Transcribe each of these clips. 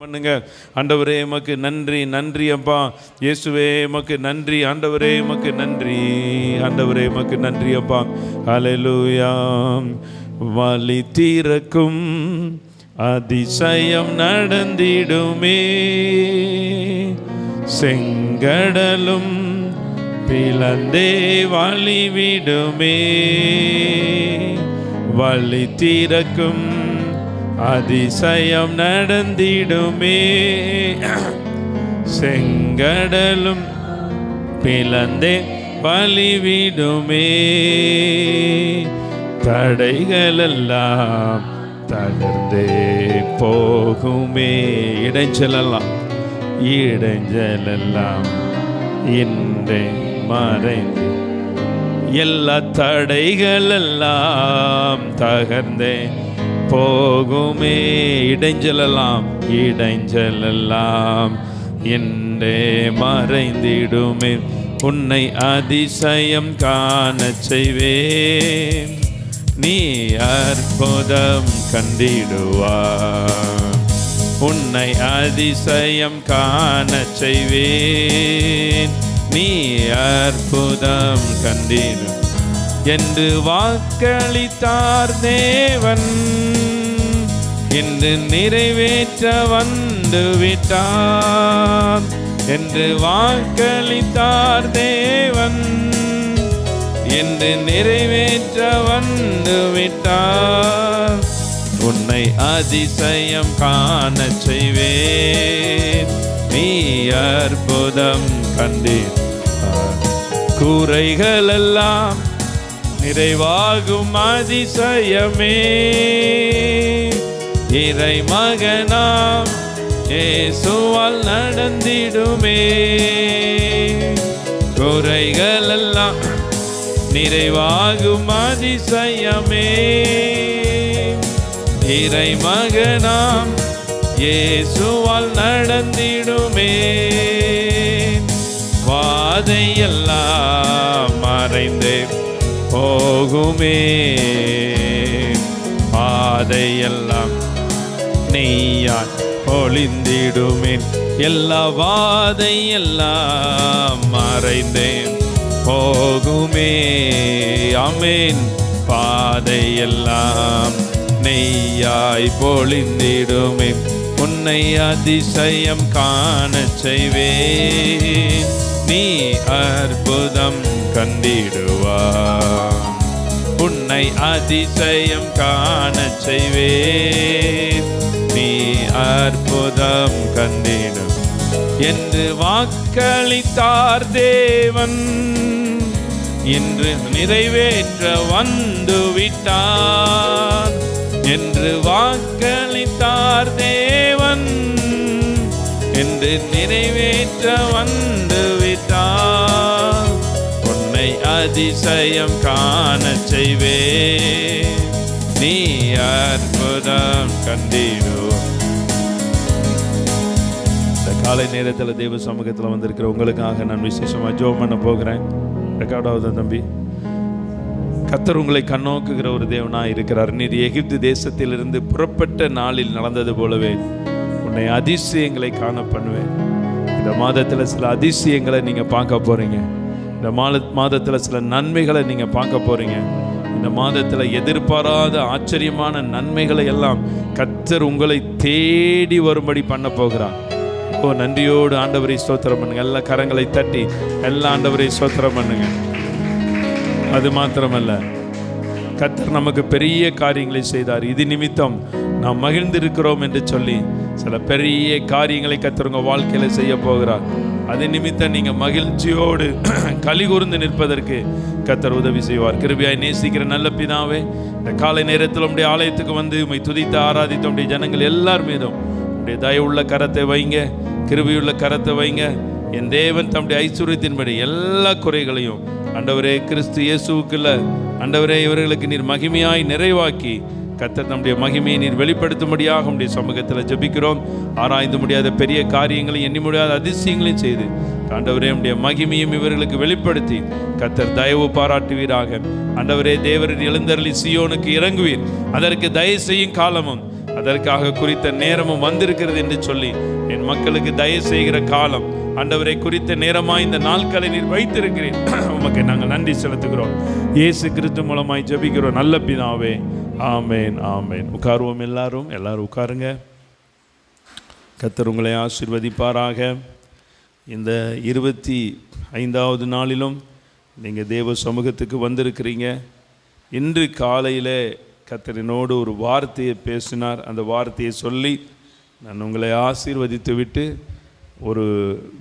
பண்ணுங்க. ஆண்டவரே எமக்கு நன்றி, நன்றி அப்பா. இயேசுவே எமக்கு நன்றி. ஆண்டவரே எமக்கு நன்றி. ஆண்டவரே எமக்கு நன்றி அப்பா. ஹல்லேலூயா. வழி திறக்கும் அதிசயம் நடந்திடுமே, செங்கடலும் பிளந்தே வழிவிடுமே. வழி திறக்கும் அதிசயம் நடந்திடுமே, செங்கடலும் பிளந்தே வழிவிடுமே. தடைகளெல்லாம் தகர்ந்தே போகுமே. இடைஞ்சலெல்லாம் இன்றே மறைந்து, எல்லா தடைகளெல்லாம் தகர்ந்தே போகுமே. இடைஞ்சலெல்லாம் என்றே மறைந்திடுமே. உன்னை அதிசயம் காணச் செய்வேன், நீ அற்புதம் கண்டிடுவாய். உன்னை அதிசயம் காணச் செய்வேன், நீ அற்புதம் கண்டிடு என்று வாக்களித்தார் தேவன். என்று நிறைவேற்ற வந்து விட்டார். என்று வாக்களித்தார் தேவன், என்று நிறைவேற்ற வந்து விட்டார். உன்னை அதிசயம் காணச் செய்வேன், நீ அற்புதம் கண்டீர். கூரைகளெல்லாம் நிறைவாகும் அதிசயமே, இறை மகனாம் இயேசுவால் நடந்திடுமே. குறைகளெல்லாம் நிறைவாகும் அதிசயமே, இறை மகனாம் இயேசுவால் நடந்திடுமே. வாதையெல்லாம் மறைந்தே போகுமே, பாதையெல்லாம் நெய்யால் பொழிந்திடுமே. எல்லா வாதையெல்லாம் மறைந்தேன் போகுமே. ஆமென். பாதையெல்லாம் நெய்யாய் பொழிந்திடுமே. உன்னை அதிசயம் காணச் செய்வேன், நீ அற்புதம் கண்டிடுவாய். உன்னை அதிசயம் காணச் செய்வேன், நீ அற்புதம் கண்டிடும் என்று வாக்களித்தார் தேவன். இன்று நிறைவேற்ற வந்து விட்டார். என்று வாக்களித்தார் தேவன், என்று நிறைவேற்ற வந்து விட்டார். உன்னை அதிசயம் காணச் செய்வேன், நீ அற்புதம் கண்டிடு. இந்த காலை நேரத்தில் தேவ சமூகத்தில் வந்திருக்கிற உங்களுக்காக நான் விசேஷமாக ஜெபம் பண்ண போகிறேன். ரெக்கார்டாவது தம்பி. கர்த்தர் உங்களை கண்ணோக்குகிற ஒரு தேவனாய் இருக்கிறார். நீர் எகிப்து தேசத்திலிருந்து புறப்பட்ட நாளில் நடந்தது போலவே உன்னை அதிசயங்களை காண பண்ணுவேன். இந்த மாதத்தில் சில அதிசயங்களை நீங்கள் பார்க்க போகிறீங்க. இந்த மாதத்தில் சில நன்மைகளை நீங்கள் பார்க்க போகிறீங்க. இந்த மாதத்தில் எதிர்பாராத ஆச்சரியமான நன்மைகளை எல்லாம் கர்த்தர் உங்களை தேடி வரும்படி பண்ண போகிறார். ஓ, நன்றியோடு ஆண்டவரை ஸ்தோத்திரம் பண்ணுங்க. எல்லா கரங்களை தட்டி எல்லா ஆண்டவரை ஸ்தோத்திரம் பண்ணுங்க. அது மாத்திரமல்ல, கர்த்தர் நமக்கு பெரிய காரியங்களை செய்தார். இது நிமித்தம் நாம் மகிழ்ந்திருக்கிறோம் என்று சொல்லி சில பெரிய காரியங்களை கர்த்தர் உங்கள் வாழ்க்கையில் செய்ய போகிறார். அது நிமித்தம் நீங்கள் மகிழ்ச்சியோடு களி கூர்ந்து நிற்பதற்கு கர்த்தர் உதவி செய்வார். கிருபையாய் நேசிக்கிற நல்ல பிதாவே, இந்த காலை நேரத்தில் உம்முடைய ஆலயத்துக்கு வந்து உம்மை துதித்து ஆராதித்த உம்முடைய ஜனங்கள் எல்லார் மீதும் உம்முடைய தயவுள்ள கரத்தை வைங்க, கிருபையுள்ள கரத்தை வைங்க. என் தேவன் தம்முடைய ஐஸ்வர்யத்தின்படி எல்லா குறைகளையும் ஆண்டவரே கிறிஸ்து இயேசுவுக்குள்ள ஆண்டவரே இவர்களுக்கு நீர் மகிமையாய் நிறைவாக்கி கர்த்தர் நம்முடைய மகிமையை நீர் வெளிப்படுத்தும்படியாக உம்முடைய சமூகத்தில் ஜெபிக்கிறோம். ஆராய்ந்து முடியாத பெரிய காரியங்களையும் எண்ணி முடியாத அதிசயங்களையும் செய்து ஆண்டவரே உம்முடைய மகிமையும் இவர்களுக்கு வெளிப்படுத்தி கர்த்தர் தயவு பாராட்டுவீராக. ஆண்டவரே தேவரின் எழுந்தருளி சீயோனுக்கு இறங்குவீர். அதற்கு தயவு செய்யும் காலமும் அதற்காக குறித்த நேரமும் வந்திருக்கிறது என்று சொல்லி என் மக்களுக்கு தயவு செய்கிற காலம் ஆண்டவரை குறித்த நேரமாய் இந்த நாட்களை நீர் வைத்திருக்கிறேன். உமக்கு நாங்கள் நன்றி செலுத்துகிறோம். இயேசு கிறிஸ்து மூலமாய் ஜெபிக்கிறோம் நல்ல பிதாவே. ஆமேன் ஆமேன். உட்காருவோம். எல்லாரும் உட்காருங்க. கர்த்தர் உங்களை ஆசீர்வதிப்பாராக. இந்த 25வது நாளிலும் நீங்கள் தேவ சமூகத்துக்கு வந்திருக்கிறீங்க. இன்று காலையில் கர்த்தரினோடு ஒரு வார்த்தையை பேசினார். அந்த வார்த்தையை சொல்லி நான் உங்களை ஆசீர்வதித்து விட்டு ஒரு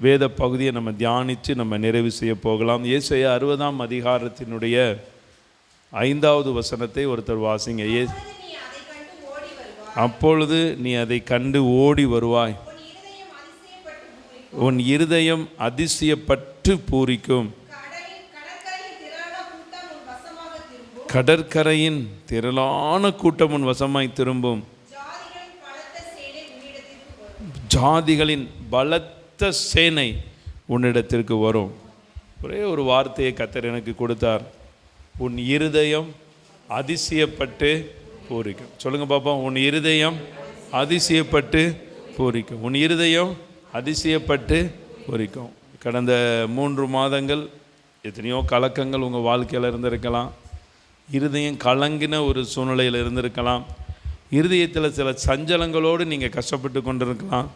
வேத பகுதியை நம்ம தியானித்து நம்ம நிறைவு செய்ய போகலாம். ஏசாயா 60ஆம் அதிகாரத்தினுடைய 5வது வசனத்தை ஒருத்தர் வாசிங்க. அப்பொழுது நீ அதை கண்டு ஓடி வருவாய், உன் இருதயம் அதிசயப்பட்டு பூரிக்கும், கடற்கரையின் திரளான கூட்டம் உன் வசமாய் திரும்பும், ஜாதிகளின் பலத்த சேனை உன்னிடத்திற்கு வரும். ஒரே ஒரு வார்த்தையை கர்த்தர் எனக்கு கொடுத்தார். உன் இருதயம் அதிசயப்பட்டு பூரிக்கும். சொல்லுங்க பாப்போம். உன் இருதயம் அதிசயப்பட்டு பூரிக்கும். உன் இருதயம் அதிசயப்பட்டு பூரிக்கும். கடந்த 3 மாதங்கள் எத்தனையோ கலக்கங்கள் உங்கள் வாழ்க்கையில் இருந்திருக்கலாம். இருதயம் கலங்கின ஒரு சூழ்நிலையில் இருந்திருக்கலாம். இருதயத்தில் சில சஞ்சலங்களோடு நீங்கள் கஷ்டப்பட்டு கொண்டிருக்கலாம்.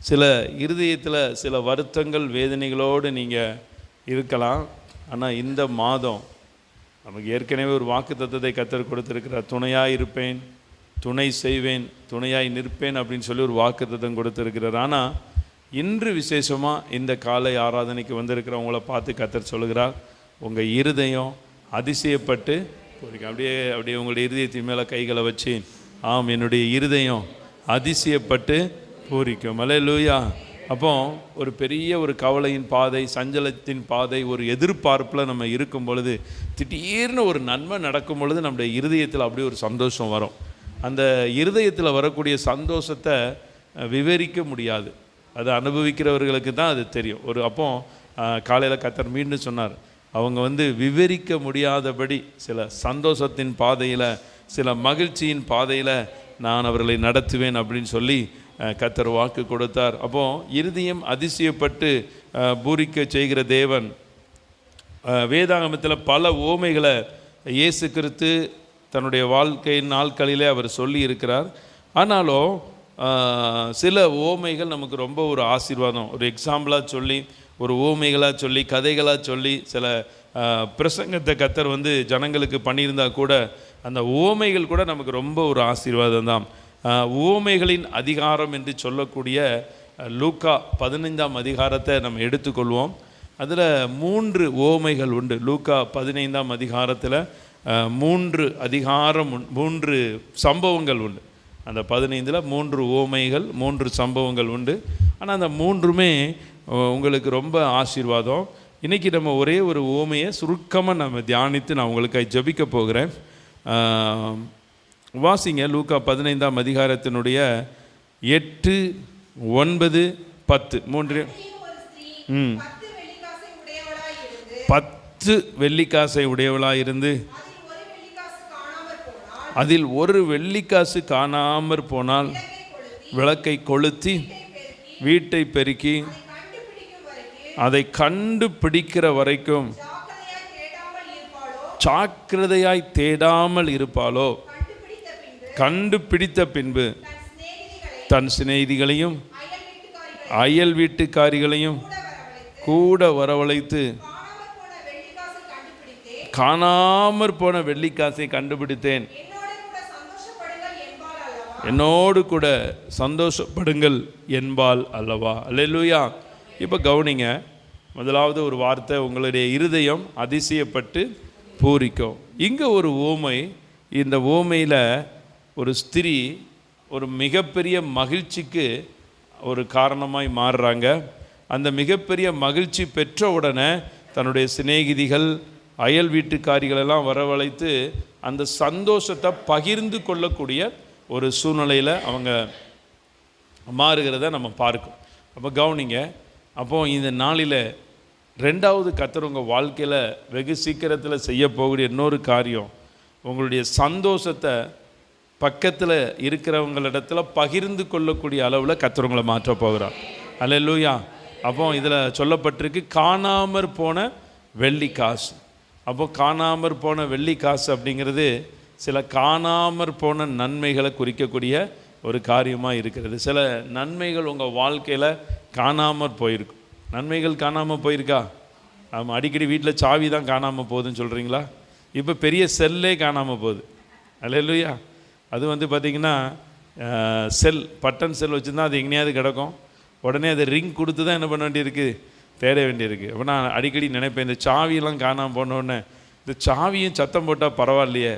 சில இருதயத்தில் சில வருத்தங்கள் வேதனைகளோடு நீங்கள் இருக்கலாம். ஆனால் இந்த மாதம் நமக்கு ஏற்கனவே ஒரு வாக்குத்தத்தத்தை கர்த்தர் கொடுத்திருக்கிறார். துணையாக இருப்பேன், துணை செய்வேன், துணையாய் நிற்பேன் அப்படின்னு சொல்லி ஒரு வாக்குத்தத்தம் கொடுத்திருக்கிறார். ஆனால் இன்று விசேஷமாக இந்த காலை ஆராதனைக்கு வந்திருக்கிறவங்கள பார்த்து கர்த்தர் சொல்லுகிறார், உங்கள் இருதயம் அதிசயப்பட்டு பூரிக்கும். அப்படியே உங்களுடைய இருதயத்தின் மேலே கைகளை வச்சு, ஆம், என்னுடைய இருதயம் அதிசயப்பட்டு பூரிக்கும். அல்லேலூயா. அப்போ ஒரு பெரிய ஒரு கவலையின் பாதை, சஞ்சலத்தின் பாதை, ஒரு எதிர்பார்ப்பில் நம்ம இருக்கும் பொழுது திடீர்னு ஒரு நன்மை நடக்கும் பொழுது நம்முடைய இருதயத்தில் அப்படியே ஒரு சந்தோஷம் வரும். அந்த இருதயத்தில் வரக்கூடிய சந்தோஷத்தை விவரிக்க முடியாது. அதை அனுபவிக்கிறவர்களுக்கு தான் அது தெரியும். அப்போ காலையில் கர்த்தர் மீண்டும் சொன்னார், அவங்க விவரிக்க முடியாதபடி சில சந்தோஷத்தின் பாதையில், சில மகிழ்ச்சியின் பாதையில் நான் அவர்களை நடத்துவேன் அப்படின்னு சொல்லி கர்த்தர் வாக்கு கொடுத்தார். அப்போ இருதயம் அதிசயப்பட்டு பூரிக்க செய்கிற தேவன் வேதாகமத்தில் பல ஓமைகளை இயேசு கிறிஸ்து தன்னுடைய வாழ்க்கையின் நாட்களிலே அவர் சொல்லி இருக்கிறார். ஆனாலும் சில ஓமைகள் நமக்கு ரொம்ப ஒரு ஆசீர்வாதம். ஒரு எக்ஸாம்பிளாக சொல்லி, ஒரு ஓமைகளாக சொல்லி, கதைகளாக சொல்லி சில பிரசங்கத்தை கர்த்தர் ஜனங்களுக்கு பண்ணியிருந்தால் கூட அந்த ஓமைகள் கூட நமக்கு ரொம்ப ஒரு ஆசீர்வாதம் தான். ஓமைகளின் அதிகாரம் என்று சொல்லக்கூடிய லூக்கா 15ஆம் அதிகாரத்தை நம்ம எடுத்துக்கொள்வோம். அதில் 3 ஓமைகள் உண்டு. லூக்கா 15ஆம் அதிகாரத்தில் 3 சம்பவங்கள் உண்டு. அந்த 15ல் 3 ஓமைகள், 3 சம்பவங்கள் உண்டு. ஆனால் அந்த 3மே உங்களுக்கு ரொம்ப ஆசீர்வாதம். இன்றைக்கி நம்ம ஒரே ஒரு ஓமையை சுருக்கமாக நம்ம தியானித்து நான் உங்களுக்கு ஜெபிக்க போகிறேன். வாசிங்க லூக்கா 15ஆம் அதிகாரத்தினுடைய 8, 9, 10 3 10 வெள்ளிக்காசை உடையவளாக இருந்து அதில் ஒரு வெள்ளிக்காசு காணாமற் போனால் விளக்கை கொளுத்தி வீட்டை பெருக்கி அதை கண்டுபிடிக்கிற வரைக்கும் ஜாக்கிரதையாய் தேடாமல் இருப்பாளோ, கண்டுபிடித்த பின்பு தன் சிநேகிதிகளையும் அயல் வீட்டுக்காரிகளையும் கூட வரவழைத்து, காணாமற் போன வெள்ளிக்காசை கண்டுபிடித்தேன், என்னோடு கூட சந்தோஷப்படுங்கள் என்பாள் அல்லவா. அல்லேலூயா. இப்போ கவனிங்க. முதலாவது ஒரு வார்த்தை, உங்களுடைய இருதயம் அதிசயப்பட்டு பூரிக்கும். இங்கே ஒரு ஓமை. இந்த ஓமையில் ஒரு ஸ்திரீ ஒரு மிகப்பெரிய மகிழ்ச்சிக்கு ஒரு காரணமாய் மாறுறாங்க. அந்த மிகப்பெரிய மகிழ்ச்சி பெற்ற உடனே தன்னுடைய சிநேகிதிகள், அயல் வீட்டுக்காரிகளெல்லாம் வரவழைத்து அந்த சந்தோஷத்தை பகிர்ந்து கொள்ளக்கூடிய ஒரு சூழ்நிலையில் அவங்க மாறுகிறத நம்ம பார்க்கும். அப்போ கவனிங்க. அப்போது இந்த நாளில் 2வது கர்த்தர் உங்கள் வாழ்க்கையில் வெகு சீக்கிரத்தில் செய்ய போகக்கூடிய இன்னொரு காரியம், உங்களுடைய சந்தோஷத்தை பக்கத்தில் இருக்கிறவங்களிடத்துல பகிர்ந்து கொள்ளக்கூடிய அளவில் கர்த்தர் உங்களை மாற்ற போகிறார். அல்லேலூயா. அப்போ இதில் சொல்லப்பட்டிருக்கு காணாமற் போன வெள்ளி காசு. அப்போ காணாமற் போன வெள்ளி காசு அப்படிங்கிறது சில காணாமற் போன நன்மைகளை குறிக்கக்கூடிய ஒரு காரியமாக இருக்கிறது. சில நன்மைகள் உங்கள் வாழ்க்கையில் காணாமற் போயிருக்கும். நன்மைகள் காணாமல் போயிருக்கா? ஆமாம். அடிக்கடி வீட்டில் சாவி தான் காணாமல் போகுதுன்னு சொல்கிறீங்களா? இப்போ பெரிய செல்லே காணாமல் போகுது. அல்லேலூயா. அது பார்த்திங்கன்னா செல், பட்டன் செல் வச்சுருந்தா அது எங்கேயாவது கிடக்கும். உடனே அதை ரிங் கொடுத்து தான் என்ன பண்ண வேண்டியிருக்கு, தேட வேண்டியிருக்கு. அப்போ நான் அடிக்கடி நினைப்பேன், இந்த சாவியெல்லாம் காணாமல் போனோடனே இந்த சாவியும் சத்தம் போட்டால் பரவாயில்லையே,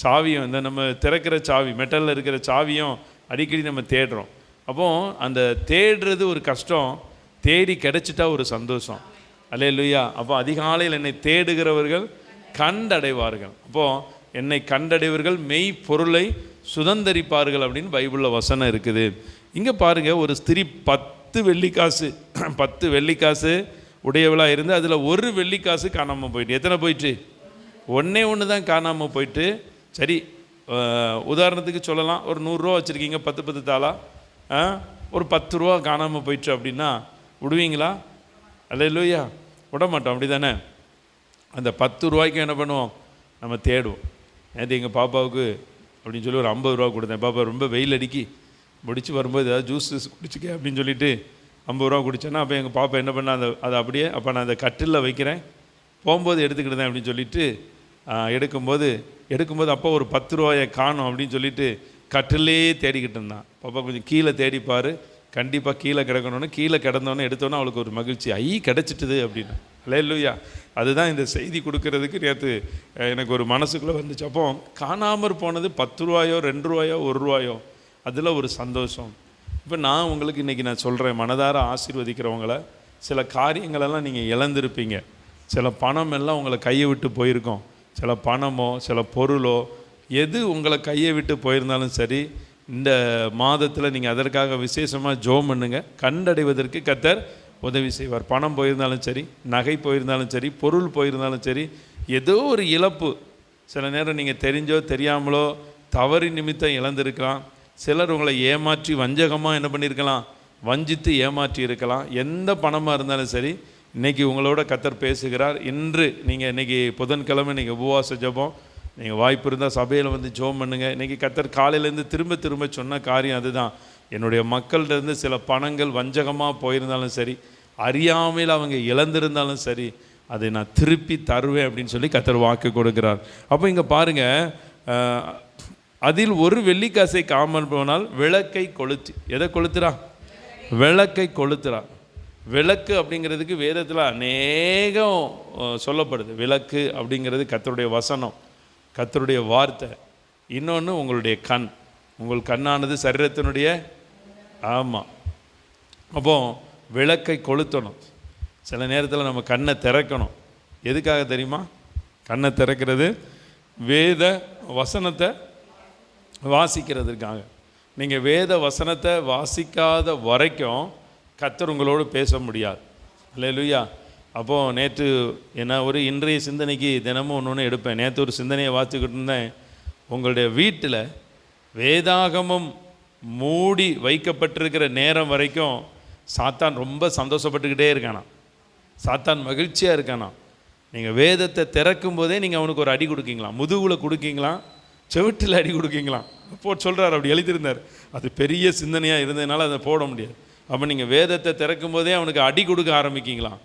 சாவியும் இந்த நம்ம திறக்கிற சாவி, மெட்டலில் இருக்கிற சாவியும் அடிக்கடி நம்ம தேடுறோம். அப்போது அந்த தேடுறது ஒரு கஷ்டம், தேடி கிடச்சிட்டா ஒரு சந்தோஷம். அல்லேலூயா. அப்போ அதிகாலையில் என்னை தேடுகிறவர்கள் கண்டடைவார்கள். அப்போது என்னை கண்டடைவர்கள் மெய் பொருளை சுதந்தரிப்பார்கள் அப்படின்னு பைபிளில் வசனம் இருக்குது. இங்கே பாருங்கள், ஒரு ஸ்திரீ 10 வெள்ளிக்காசு 10 வெள்ளிக்காசு உடையவளாக இருந்து அதில் ஒரு வெள்ளிக்காசு காணாமல் போயிட்டு. எத்தனை போயிட்டு? ஒன்று தான் காணாமல் போயிட்டு. சரி, உதாரணத்துக்கு சொல்லலாம், ஒரு 100 ரூபா வச்சுருக்கீங்க, 10 தாளா, ஒரு 10 ரூபா காணாமல் போயிட்டு அப்படின்னா விடுவீங்களா? அல்லேலூயா. விட மாட்டோம், அப்படி தானே? அந்த 10 ரூபாய்க்கு என்ன பண்ணுவோம், நம்ம தேடுவோம். நேற்று எங்கள் பாப்பாவுக்கு அப்படின்னு சொல்லி ஒரு 50 ரூபா கொடுத்தேன். பாப்பா ரொம்ப வெயில் அடிக்கி முடிச்சு வரும்போது ஏதாவது ஜூஸ் குடிச்சிக்க அப்படின்னு சொல்லிட்டு 50 ரூபா குடித்தேன்னா, அப்போ எங்கள் பாப்பா என்ன பண்ண, அதை அப்படியே அப்போ நான் அந்த கட்டிலில் வைக்கிறேன், போகும்போது எடுத்துக்கிட்டேன் அப்படின்னு சொல்லிட்டு எடுக்கும்போது அப்போ ஒரு 10 ரூபாயை காணும் அப்படின்னு சொல்லிட்டு கட்டிலே தேடிக்கிட்டு இருந்தான். பாப்பா கொஞ்சம் கீழே தேடிப்பார், கண்டிப்பாக கீழே கிடக்கணுன்னு. கீழே கிடந்தோன்னே எடுத்தோன்னே அவளுக்கு ஒரு மகிழ்ச்சி, கிடச்சிட்டுது அப்படின்னு. அல்லேலூயா. அதுதான் இந்த செய்தி கொடுக்கறதுக்கு நேற்று எனக்கு ஒரு மனசுக்குள்ளே வந்துச்சு. அப்போ காணாமற் போனது 10 ரூபாயோ 2 ரூபாயோ 1 ரூபாயோ, அதில் ஒரு சந்தோஷம். இப்போ நான் உங்களுக்கு இன்றைக்கி நான் சொல்கிறேன், மனதார ஆசீர்வதிக்கிறவங்கள, சில காரியங்களெல்லாம் நீங்கள் இழந்திருப்பீங்க. சில பணம் எல்லாம் உங்களை கையை விட்டு போயிருக்கோம். சில பணமோ சில பொருளோ எது உங்களை கையை விட்டு போயிருந்தாலும் சரி, இந்த மாதத்தில் நீங்கள் அதற்காக விசேஷமாக ஜெபம் பண்ணுங்க. கண்டடைவதற்கு கர்த்தர் உதவி செய்வார். பணம் போயிருந்தாலும் சரி, நகை போயிருந்தாலும் சரி, பொருள் போயிருந்தாலும் சரி, ஏதோ ஒரு இழப்பு சில நேரம் நீங்கள் தெரிஞ்சோ தெரியாமலோ தவறு நிமித்தம் இழந்திருக்கலாம். சிலர் உங்களை ஏமாற்றி வஞ்சகமாக என்ன பண்ணியிருக்கலாம், வஞ்சித்து ஏமாற்றி இருக்கலாம். எந்த பணமாக இருந்தாலும் சரி, இன்றைக்கி உங்களோட கர்த்தர் பேசுகிறார். இன்று நீங்கள் இன்றைக்கி புதன்கிழமை நீங்கள் உபவாச ஜெபம், நீங்கள் வாய்ப்பு இருந்தால் சபையில் வந்து ஜெபம் பண்ணுங்கள். இன்றைக்கி கர்த்தர் காலையிலேருந்து திரும்ப சொன்ன காரியம் அதுதான். என்னுடைய மக்கள்கிட்டருந்து சில பணங்கள் வஞ்சகமாக போயிருந்தாலும் சரி, அறியாமையில் அவங்க இழந்திருந்தாலும் சரி, அதை நான் திருப்பி தருவேன் அப்படின்னு சொல்லி கர்த்தர் வாக்கு கொடுக்கிறார். அப்போ இங்கே பாருங்கள், அதில் ஒரு வெள்ளிக்காசை காமல் போனால் விளக்கை கொளுத்தி, எதை கொளுத்துறா? விளக்கை கொளுத்துறா. விளக்கு அப்படிங்கிறதுக்கு வேதத்தில் அநேகம் சொல்லப்படுது. விளக்கு அப்படிங்கிறது கர்த்தருடைய வசனம், கர்த்தருடைய வார்த்தை. இன்னொன்று உங்களுடைய கண். உங்கள் கண்ணானது சரீரத்தினுடைய, ஆமாம். அப்போ விளக்கை கொளுத்தணும். சில நேரத்தில் நம்ம கண்ணை திறக்கணும். எதுக்காக தெரியுமா? கண்ணை திறக்கிறது வேத வசனத்தை வாசிக்கிறதுக்காக. நீங்கள் வேத வசனத்தை வாசிக்காத வரைக்கும் கர்த்தர் உங்களோடு பேச முடியாது. அல்லேலூயா. அப்போது நேற்று என்ன ஒரு இன்றைய சிந்தனைக்கு தினமும் ஒன்று எடுப்பேன். நேற்று ஒரு சிந்தனையை வாசிக்கிட்டு இருந்தேன். உங்களுடைய வீட்டில் வேதாகமம் மூடி வைக்கப்பட்டிருக்கிற நேரம் வரைக்கும் சாத்தான் ரொம்ப சந்தோஷப்பட்டுக்கிட்டே இருக்கானா, சாத்தான் மகிழ்ச்சியாக இருக்கானா. நீங்கள் வேதத்தை திறக்கும் போதே நீங்கள் அவனுக்கு ஒரு அடி கொடுக்கீங்களாம், முதுகில் கொடுக்கீங்களாம், செவிட்டில் அடி கொடுக்கீங்களாம். போட்டு சொல்கிறார், அப்படி எழுதியிருந்தார். அது பெரிய சிந்தனையாக இருந்ததுனால அதை போட முடியாது. அப்போ நீங்கள் வேதத்தை திறக்கும் போதே அவனுக்கு அடி கொடுக்க ஆரம்பிக்கிங்களாம்.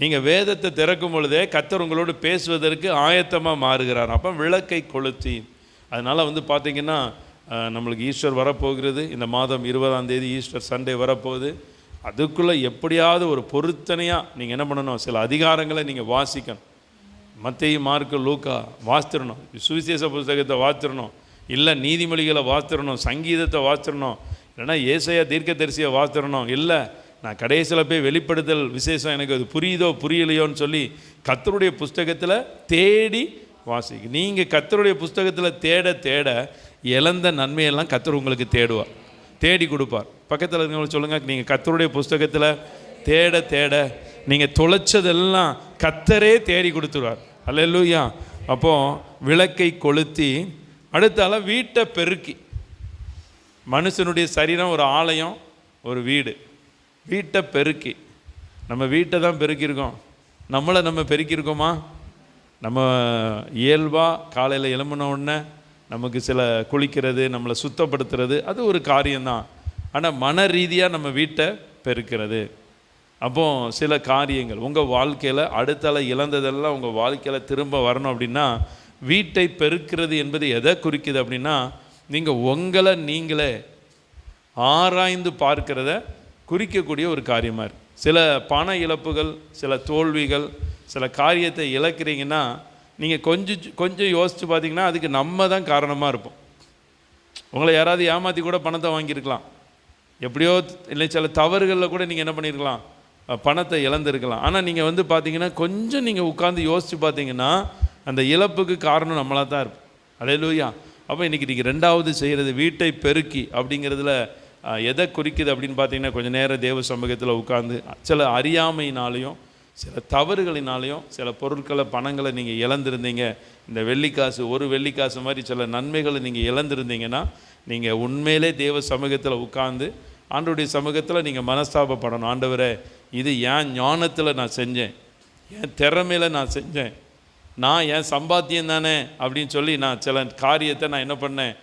நீங்கள் வேதத்தை திறக்கும் பொழுதே கர்த்தர் உங்களோடு பேசுவதற்கு ஆயத்தமாக மாறுகிறார். அப்போ விளக்கை கொளுத்தி. அதனால் பார்த்திங்கன்னா நம்மளுக்கு ஈஸ்டர் வரப்போகிறது. இந்த மாதம் 20ஆம் தேதி ஈஸ்டர் சண்டே வரப்போகுது. அதுக்குள்ளே எப்படியாவது ஒரு பொருத்தனையாக நீங்கள் என்ன பண்ணணும், சில அதிகாரங்களை நீங்கள் வாசிக்கணும். மத்தேயு, மார்க்கு, லூக்கா வாசித்திரணும், சுவிசேஷ புஸ்தகத்தை வாசித்திரணும், இல்லை நீதிமொழிகளை வாசித்திரணும், சங்கீதத்தை வாசித்திரணும், இல்லைன்னா ஏசாயா தீர்க்கதரிசியை வாசித்திரணும். இல்லை நான் கடைசியில் போய் வெளிப்படுத்தல் விசேஷம் எனக்கு அது புரியுதோ புரியலையோன்னு சொல்லி கர்த்தருடைய புஸ்தகத்தில் தேடி வாசிக்கு. நீங்கள் கர்த்தருடைய புஸ்தகத்தில் தேட தேட இழந்த நன்மையெல்லாம் கர்த்தர் உங்களுக்கு தேடி கொடுப்பார். பக்கத்தில் இருக்கவங்களுக்கு சொல்லுங்கள், நீங்கள் கர்த்தருடைய புஸ்தகத்தில் தேட தேட நீங்கள் தொலைச்சதெல்லாம் கர்த்தரே தேடி கொடுத்துருவார். அல்லேலூயா. அப்போது விளக்கை கொளுத்தி அடுத்தால வீட்டை பெருக்கி. மனுஷனுடைய சரீரம் ஒரு ஆலயம், ஒரு வீடு. வீட்டை பெருக்கி. நம்ம வீட்டை தான் பெருக்கியிருக்கோம். நம்மளை நம்ம பெருக்கியிருக்கோமா? நம்ம இயல்பாக காலையில் எழும்பின உடனே நமக்கு சில குளிக்கிறது, நம்மளை சுத்தப்படுத்துறது, அது ஒரு காரியம்தான். ஆனால் மன ரீதியாக நம்ம வீட்டை பெருக்கிறது. அப்போது சில காரியங்கள் உங்கள் வாழ்க்கையில் அடுத்தால இழந்ததெல்லாம் உங்கள் வாழ்க்கையில் திரும்ப வரணும் அப்படின்னா, வீட்டை பெருக்கிறது என்பது எதை குறிக்குது அப்படின்னா, நீங்கள் உங்களை நீங்களே ஆராய்ந்து பார்க்கிறத குறிக்கக்கூடிய ஒரு காரியமாக இருக்குது. சில பண இழப்புகள், சில தோல்விகள், சில காரியத்தை இழக்கிறீங்கன்னா நீங்கள் கொஞ்சம் யோசித்து பார்த்தீங்கன்னா அதுக்கு நம்ம தான் காரணமாக இருப்போம். உங்களை யாராவது ஏமாற்றி கூட பணத்தை வாங்கியிருக்கலாம். எப்படியோ இல்லை சில தவறுகளில் கூட நீங்கள் என்ன பண்ணியிருக்கலாம், பணத்தை இழந்திருக்கலாம். ஆனால் நீங்கள் பார்த்தீங்கன்னா கொஞ்சம் நீங்கள் உட்கார்ந்து யோசித்து பார்த்தீங்கன்னா அந்த இழப்புக்கு காரணம் நம்மளாக தான் இருப்போம். அல்லேலூயா. அப்போ இன்றைக்கி நீங்கள் ரெண்டாவது செய்கிறது வீட்டை பெருக்கி அப்படிங்கிறதுல எதை குறிக்குது அப்படின்னு பார்த்தீங்கன்னா, கொஞ்சம் நேரம் தேவ சமூகத்தில் உட்கார்ந்து சில அறியாமையினாலையும் சில தவறுகளினாலையும் சில பொருட்களை பணங்களை நீங்கள் இழந்திருந்தீங்க. இந்த வெள்ளிக்காசு, ஒரு வெள்ளிக்காசு மாதிரி சில நன்மைகளை நீங்கள் இழந்திருந்தீங்கன்னா நீங்கள் உண்மையிலே தேவ சமூகத்தில் உட்கார்ந்து ஆண்டவருடைய சமூகத்தில் நீங்கள் மனஸ்தாபப்படணும். ஆண்டவரே, இது என் ஞானத்தில் நான் செஞ்சேன், என் திறமையில் நான் செஞ்சேன், நான் என் சம்பாத்தியம் தானே அப்படின்னு சொல்லி நான் சில காரியத்தை நான் என்ன பண்ணேன்,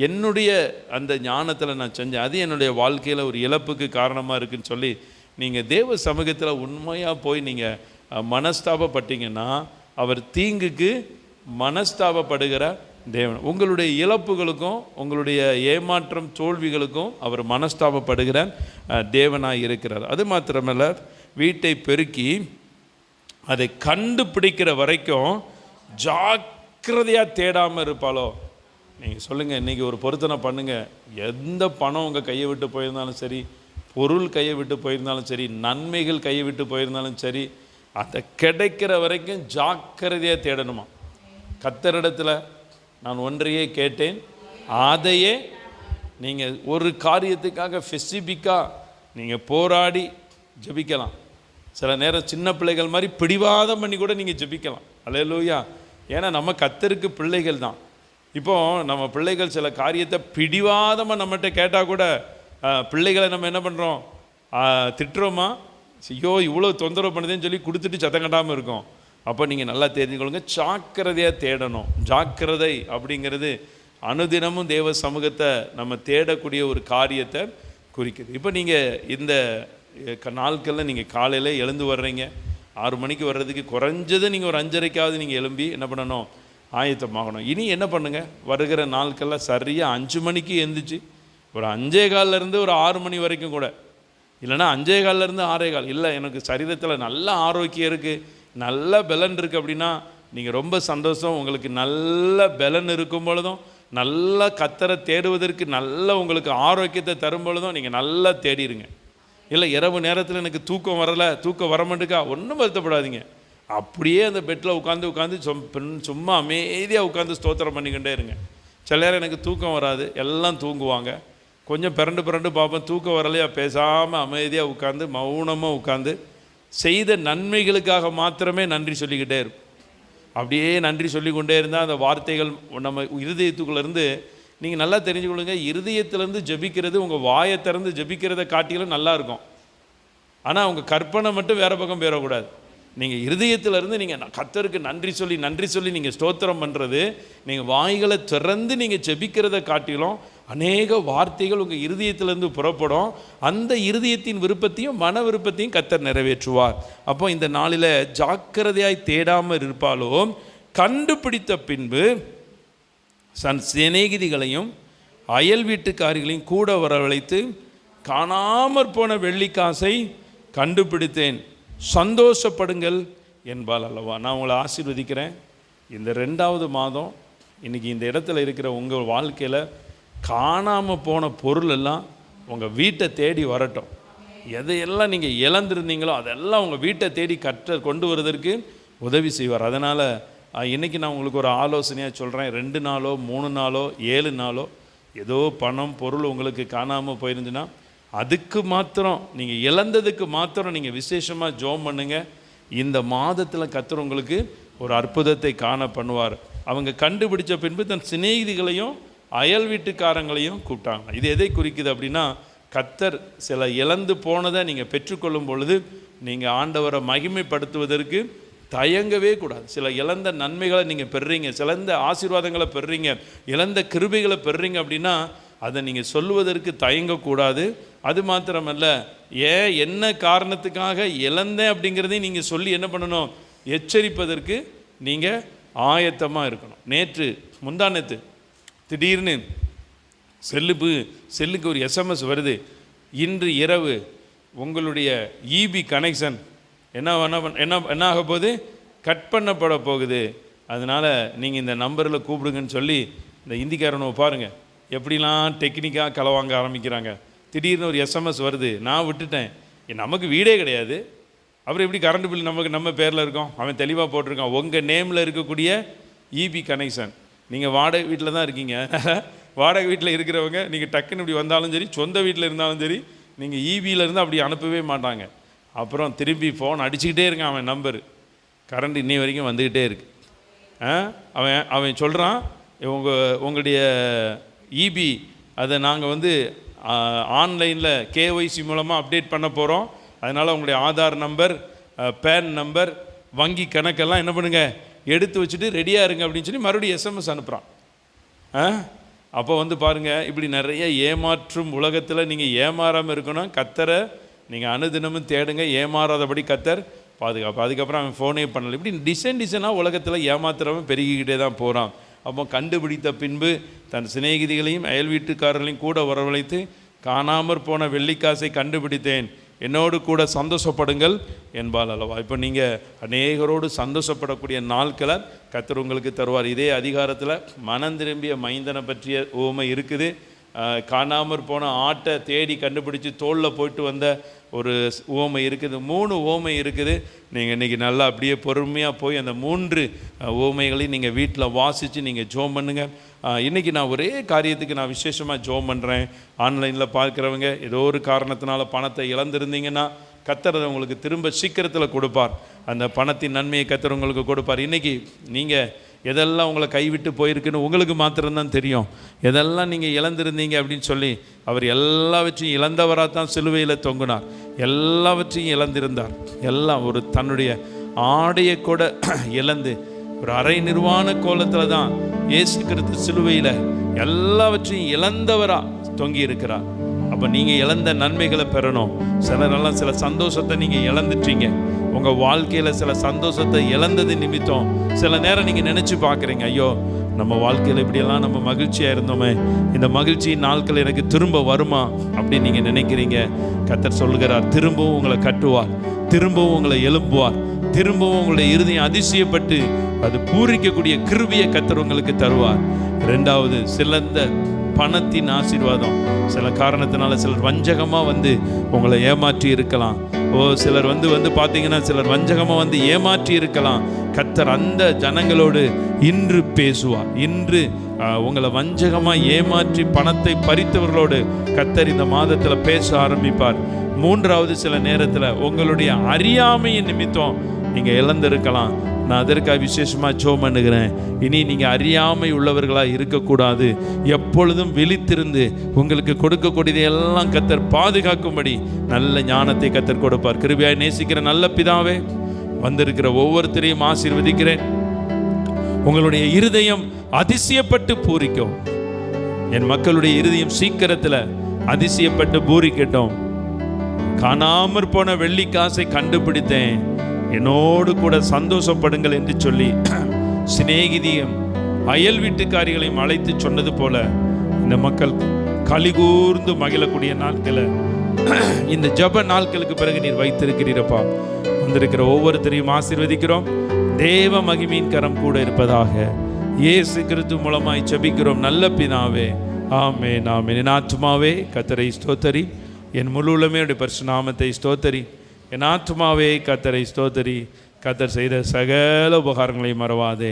என்னுடைய அந்த ஞானத்தில் நான் செஞ்சேன், அது என்னுடைய வாழ்க்கையில் ஒரு இழப்புக்கு காரணமாக இருக்குதுன்னு சொல்லி நீங்கள் தேவ சமூகத்தில் உண்மையாக போய் நீங்கள் மனஸ்தாபப்பட்டீங்கன்னா அவர் தீங்குக்கு மனஸ்தாபப்படுகிற தேவன். உங்களுடைய இழப்புகளுக்கும் உங்களுடைய ஏமாற்றம் தோல்விகளுக்கும் அவர் மனஸ்தாபப்படுகிற தேவனாக இருக்கிறார். அது மாத்திரமல்ல, வீட்டை பெருக்கி அதை கண்டுபிடிக்கிற வரைக்கும் ஜாக்கிரதையாக தேடாமல் இருப்பாளோ. நீங்கள் சொல்லுங்கள், இன்றைக்கி ஒரு பொருத்தனை பண்ணுங்கள். எந்த பணம் உங்கள் கையை விட்டு போயிருந்தாலும் சரி, பொருள் கையை விட்டு போயிருந்தாலும் சரி, நன்மைகள் கையை விட்டு போயிருந்தாலும் சரி, அதை கிடைக்கிற வரைக்கும் ஜாக்கிரதையாக தேடணுமா. கர்த்தரிடத்தில் நான் ஒன்றையே கேட்டேன், அதையே நீங்கள் ஒரு காரியத்துக்காக ஸ்பெசிஃபிக்காக நீங்கள் போராடி ஜெபிக்கலாம். சில நேரம் சின்ன பிள்ளைகள் மாதிரி பிடிவாதம் பண்ணி கூட நீங்கள் ஜெபிக்கலாம். அல்லேலூயா. ஏன்னா நம்ம கர்த்தருக்கு பிள்ளைகள் தான். இப்போது நம்ம பிள்ளைகள் சில காரியத்தை பிடிவாதமாக நம்மகிட்ட கேட்டால் கூட பிள்ளைகளை நம்ம என்ன பண்ணுறோம், திட்டுறோமா, ஐயோ இவ்வளோ தொந்தரவு பண்ணுதுன்னு சொல்லி கொடுத்துட்டு சத்தம் கட்டாமல் இருக்கோம். அப்போ நீங்கள் நல்லா தெரிஞ்சுக்கொள்ளுங்க, ஜாக்கிரதையாக தேடணும். ஜாக்கிரதை அப்படிங்கிறது அனுதினமும் தேவ சமூகத்தை நம்ம தேடக்கூடிய ஒரு காரியத்தை குறிக்குது. இப்போ நீங்கள் இந்த நாட்களில் நீங்கள் காலையில் எழுந்து வர்றீங்க, 6 மணிக்கு வர்றதுக்கு குறைஞ்சது நீங்கள் ஒரு 5:30க்காவது நீங்கள் எழும்பி என்ன பண்ணணும், ஆயத்தமாகணும். இனி என்ன பண்ணுங்கள், வருகிற நாட்களில் சரியாக 5 மணிக்கு எழுந்திரிச்சு ஒரு 5:15 ஒரு 6 மணி வரைக்கும் கூட, இல்லைனா 5:15 6:15, இல்லை எனக்கு சரீரத்தில் நல்ல ஆரோக்கியம் இருக்குது, நல்ல பலன் இருக்குது அப்படின்னா நீங்கள் ரொம்ப சந்தோஷம். உங்களுக்கு நல்ல பலன் இருக்கும் பொழுதும், நல்ல கர்த்தரை தேடுவதற்கு நல்ல உங்களுக்கு ஆரோக்கியத்தை தரும் பொழுதும் நீங்கள் நல்லா தேடிடுங்க. இல்லை இரவு நேரத்தில் எனக்கு தூக்கம் வரலை, தூக்கம் வர மாட்டேக்கா, ஒன்றும் வருத்தப்படாதீங்க. அப்படியே அந்த பெட்டில் உட்காந்து சும்மா அமைதியாக உட்காந்து ஸ்தோத்திரம் பண்ணிக்கிட்டே இருங்க. சில நேரம் எனக்கு தூக்கம் வராது, எல்லாம் தூங்குவாங்க. கொஞ்சம் பிறண்டு பார்ப்பேன், தூக்கம் வரலையா, பேசாமல் அமைதியாக உட்காந்து மௌனமாக உட்காந்து செய்த நன்மைகளுக்காக மாத்திரமே நன்றி சொல்லிக்கிட்டே இருக்கும். அப்படியே நன்றி சொல்லிக்கொண்டே இருந்தால் அந்த வார்த்தைகள் நம்ம இருதயத்துக்குள்ளேருந்து நீங்கள் நல்லா தெரிஞ்சுக்கொள்ளுங்க. இருதயத்திலேருந்து ஜெபிக்கிறது உங்கள் வாயை திறந்து ஜெபிக்கிறத காட்டிலும் நல்லா இருக்கும். ஆனால் உங்கள் கற்பனை மட்டும் வேறு பக்கம் போயிடக்கூடாது. நீங்கள் இருதயத்திலேருந்து நீங்கள் கர்த்தருக்கு நன்றி சொல்லி நீங்கள் ஸ்தோத்திரம் பண்ணுறது, நீங்கள் வாய்களை திறந்து நீங்கள் ஜெபிக்கிறத காட்டிலும் அநேக வார்த்தைகள் உங்கள் இருதயத்திலேருந்து புறப்படும். அந்த இருதயத்தின் விருப்பத்தையும் மன விருப்பத்தையும் கர்த்தர் நிறைவேற்றுவார். அப்போ இந்த நாளில் ஜாக்கிரதையாய் தேடாமல் இருப்பாலோ, கண்டுபிடித்த பின்பு சிநேகிதிகளையும் அயல் வீட்டுக்காரிகளையும் கூட வரவழைத்து, காணாமற் போன வெள்ளிக்காசை கண்டுபிடித்தேன், சந்தோஷப்படுங்கள் என்பால் அல்லவா. நான் உங்களை ஆசீர்வதிக்கிறேன். இந்த 2வது மாதம் இன்றைக்கி இந்த இடத்துல இருக்கிற உங்கள் வாழ்க்கையில் காணாமல் போன பொருள் எல்லாம் உங்கள் வீட்டை தேடி வரட்டும். எதையெல்லாம் நீங்கள் இழந்திருந்தீங்களோ அதெல்லாம் உங்கள் வீட்டை தேடி கொண்டு வருவதற்கு உதவி செய்வார். அதனால் இன்றைக்கி நான் உங்களுக்கு ஒரு ஆலோசனையாக சொல்கிறேன். 2 நாளோ 3 நாளோ 7 நாளோ ஏதோ பணம் பொருள் உங்களுக்கு காணாமல் போயிருந்துன்னா அதுக்கு மாத்திரம், நீங்கள் இழந்ததுக்கு மாத்திரம் நீங்கள் விசேஷமாக ஜெபம் பண்ணுங்கள். இந்த மாதத்தில் கர்த்தர் உங்களுக்கு ஒரு அற்புதத்தை காண பண்ணுவார். அவங்க கண்டுபிடிச்ச பின்பு தன் சிநேகிதிகளையும் அயல் வீட்டுக்காரங்களையும் கூப்பிட்டாங்க. இது எதை குறிக்குது அப்படின்னா, கர்த்தர் சில இழந்து போனதை நீங்கள் பெற்றுக்கொள்ளும் பொழுது நீங்கள் ஆண்டவரை மகிமைப்படுத்துவதற்கு தயங்கவே கூடாது. சில இழந்த நன்மைகளை நீங்கள் பெறுறீங்க, சிலந்த ஆசீர்வாதங்களை பெறுறீங்க, இழந்த கிருபைகளை பெறுறீங்க அப்படின்னா அதை நீங்கள் சொல்லுவதற்கு தயங்கக்கூடாது. அது மாத்திரமல்ல, என்ன காரணத்துக்காக இழந்தேன் அப்படிங்கிறதையும் நீங்கள் சொல்லி என்ன பண்ணணும், எச்சரிப்பதற்கு நீங்கள் ஆயத்தமாக இருக்கணும். முந்தானத்து திடீர்னு செல்லுக்கு ஒரு எஸ்எம்எஸ் வருது, இன்று இரவு உங்களுடைய இபி கனெக்ஷன் என்ன ஆக போகுது, கட் பண்ணப்பட போகுது, அதனால் நீங்கள் இந்த நம்பரில் கூப்பிடுங்கன்னு சொல்லி இந்த இந்திக்காரனை பாருங்கள் எப்படிலாம் டெக்னிக்காக களவாங்க ஆரம்பிக்கிறாங்க. திடீர்னு ஒரு எஸ்எம்எஸ் வருது, நான் விட்டுட்டேன், நமக்கு வீடே கிடையாது, அப்புறம் எப்படி கரண்ட் பில் நம்ம பேரில் இருக்கோம், அவன் தெளிவாக போட்டிருக்கான் உங்கள் நேமில் இருக்கக்கூடிய இபி கனெக்ஷன். நீங்கள் வாடகை வீட்டில் தான் இருக்கீங்க, வாடகை வீட்டில் இருக்கிறவங்க நீங்கள் டக்குன்னு இப்படி வந்தாலும் சரி, சொந்த வீட்டில் இருந்தாலும் சரி, நீங்கள் இபியிலேருந்து அப்படி அனுப்பவே மாட்டாங்க. அப்புறம் திரும்பி ஃபோன் அடிச்சுக்கிட்டே இருக்கான் அவன் நம்பரு, கரண்ட் இன்னை வரைக்கும் வந்துக்கிட்டே இருக்கு. அவன் சொல்கிறான், உங்களுடைய இபி அதை நாங்கள் ஆன்லைனில் கேஒய்சி மூலமாக அப்டேட் பண்ண போகிறோம், அதனால் உங்களுடைய ஆதார் நம்பர், பேன் நம்பர், வங்கி கணக்கெல்லாம் என்ன பண்ணுங்கள் எடுத்து வச்சுட்டு ரெடியாக இருங்க அப்படின்னு சொல்லி மறுபடியும் எஸ்எம்எஸ் அனுப்புகிறான். அப்போ பாருங்கள், இப்படி நிறைய ஏமாற்றும் உலகத்தில் நீங்கள் ஏமாறாமல் இருக்கணும். கர்த்தரை நீங்கள் அனுதினமும் தேடுங்க, ஏமாறாதபடி கர்த்தர் பாதுகாப்பு. அதுக்கப்புறம் அவன் ஃபோனே பண்ணலை. இப்படி டிசைனாக உலகத்தில் ஏமாத்துறவன் பெருகிக்கிட்டே தான் போகிறான். அப்போ கண்டுபிடித்த பின்பு தன் சிநேகிதிகளையும் அயல் வீட்டுக்காரர்களையும் கூட வரவழைத்து, காணாமற் போன வெள்ளிக்காசை கண்டுபிடித்தேன், என்னோடு கூட சந்தோஷப்படுங்கள் என்பால் அல்லவா. இப்போ நீங்கள் அநேகரோடு சந்தோஷப்படக்கூடிய நாட்களை கர்த்தர் உங்களுக்கு தருவார். இதே அதிகாரத்தில் மனம் திரும்பிய மைந்தனை பற்றிய உவமை இருக்குது. காணாமற் போன ஆட்டை தேடி கண்டுபிடிச்சி தோளில் போயிட்டு வந்த ஒரு உவமை இருக்குது. 3 உவமை இருக்குது. நீங்கள் இன்றைக்கி நல்லா அப்படியே பொறுமையாக போய் அந்த 3 உவமைகளையும் நீங்கள் வீட்டில் வாசித்து நீங்கள் ஜெபம் பண்ணுங்கள். இன்றைக்கி நான் ஒரே காரியத்துக்கு நான் விசேஷமாக ஜெபம் பண்ணுறேன். ஆன்லைனில் பார்க்குறவங்க ஏதோ ஒரு காரணத்தினால பணத்தை இழந்திருந்தீங்கன்னா கர்த்தர் அதை உங்களுக்கு திரும்ப சீக்கிரத்தில் கொடுப்பார். அந்த பணத்தின் நன்மையை கர்த்தர் உங்களுக்கு கொடுப்பார். இன்றைக்கி நீங்கள் எதெல்லாம் உங்களை கைவிட்டு போயிருக்குன்னு உங்களுக்கு மாத்திரம்தான் தெரியும். எதெல்லாம் நீங்கள் இழந்திருந்தீங்க அப்படின்னு சொல்லி அவர் எல்லாவற்றையும் இழந்தவராக தான் சிலுவையில் தொங்கினார். எல்லாவற்றையும் இழந்திருந்தார். எல்லாம் ஒரு தன்னுடைய ஆடையை கூட இழந்து ஒரு அரை நிர்வாண கோலத்தில் தான் இயேசு கிறிஸ்து சிலுவையில் எல்லாவற்றையும் இழந்தவராக தொங்கி இருக்கிறார். அப்போ நீங்கள் இழந்த நன்மைகளை பெறணும். சிலரெல்லாம் சில சந்தோஷத்தை நீங்கள் இழந்துட்டீங்க. உங்கள் வாழ்க்கையில் சில சந்தோஷத்தை இழந்தது நிமித்தம் சில நேரம் நீங்கள் நினச்சி பார்க்குறீங்க, ஐயோ நம்ம வாழ்க்கையில் இப்படியெல்லாம் நம்ம மகிழ்ச்சியாக இருந்தோமே, இந்த மகிழ்ச்சியின் நாட்கள் எனக்கு திரும்ப வருமா அப்படின்னு நீங்கள் நினைக்கிறீங்க. கர்த்தர் சொல்லுகிறார், திரும்பவும் உங்களை கட்டுவார், திரும்பவும் உங்களை எழுப்புவார், திரும்பவும் உங்களுடைய இருதயம் அதிசயப்பட்டு அது பூரிக்கக்கூடிய கிருபையை கர்த்தர் உங்களுக்கு தருவார். 2வது, சிலந்த பணத்தின் ஆசீர்வாதம். சில காரணத்தினால சிலர் வஞ்சகமாக உங்களை ஏமாற்றி இருக்கலாம். சிலர் பார்த்தீங்கன்னா சிலர் வஞ்சகமாக ஏமாற்றி இருக்கலாம். கர்த்தர் அந்த ஜனங்களோடு இன்று பேசுவார். இன்று உங்களை வஞ்சகமாக ஏமாற்றி பணத்தை பறித்தவர்களோடு கர்த்தர் இந்த மாதத்தில் பேச ஆரம்பிப்பார். 3வது, சில நேரத்தில் உங்களுடைய அறியாமையின் நிமித்தம் நீங்கள் இழந்திருக்கலாம். நான் அதற்காக விசேஷமாக ஜெபம் பண்ணுகிறேன். இனி நீங்கள் அறியாமை உள்ளவர்களாக இருக்கக்கூடாது. எப்பொழுதும் விழித்திருந்து உங்களுக்கு கொடுக்கக்கூடியதையெல்லாம் கர்த்தர் பாதுகாக்கும்படி நல்ல ஞானத்தை கர்த்தர் கொடுப்பார். கிருபையாய் நேசிக்கிற நல்ல பிதாவே, வந்திருக்கிற ஒவ்வொருத்தரையும் ஆசீர்வதிக்கிறேன். உங்களுடைய இருதயம் அதிசயப்பட்டு பூரிக்கும். என் மக்களுடைய இருதயம் சீக்கிரத்தில் அதிசயப்பட்டு பூரிக்கட்டும். காணாமற் போன வெள்ளிக்காசை கண்டுபிடித்தேன், என்னோடு கூட சந்தோஷப்படுங்கள் என்று சொல்லி சிநேகிதியும் அயல் வீட்டுக்காரிகளையும் அழைத்து சொன்னது போல இந்த மக்கள் கலிகூர்ந்து மகிழக்கூடிய நாட்களை இந்த ஜப நாட்களுக்கு பிறகு நீர் வைத்திருக்கிறீரப்பா. வந்திருக்கிற ஒவ்வொருத்தரையும் ஆசீர்வதிக்கிறோம். தேவ மகிமையின் கரம் கூட இருப்பதாக இயேசு கிறிஸ்து மூலமாய் ஜெபிக்கிறோம் நல்ல பிதாவே, ஆமென் ஆமென். என் ஆத்துமாவே கர்த்தரை ஸ்தோத்தரி, என் முழு உள்ளமையுடைய பரிசுத்த நாமத்தை ஸ்தோத்தரி. என் ஆத்துமாவே கர்த்தரை ஸ்தோத்தரி, கர்த்தர் செய்த சகல உபகாரங்களையும் மறவாதே.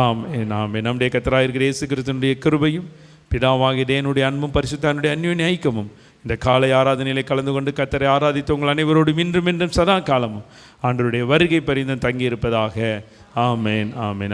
ஆமென் ஆமென். நம்முடைய கர்த்தராக இருக்கிற இயேசு கிறிஸ்துவினுடைய கிருபையும் பிதாவாகிய தேவனுடைய அன்பும் பரிசுத்தனுடைய அந்யோன்ய ஐக்கியமும் இந்த காலை ஆராதனையிலே கலந்து கொண்டு கர்த்தரை ஆராதித்து உங்கள் அனைவரோடும் இன்றும் சதா காலமும் ஆண்டவருடைய வருகை பரிந்தும் தங்கியிருப்பதாக. ஆமென் ஆமென்.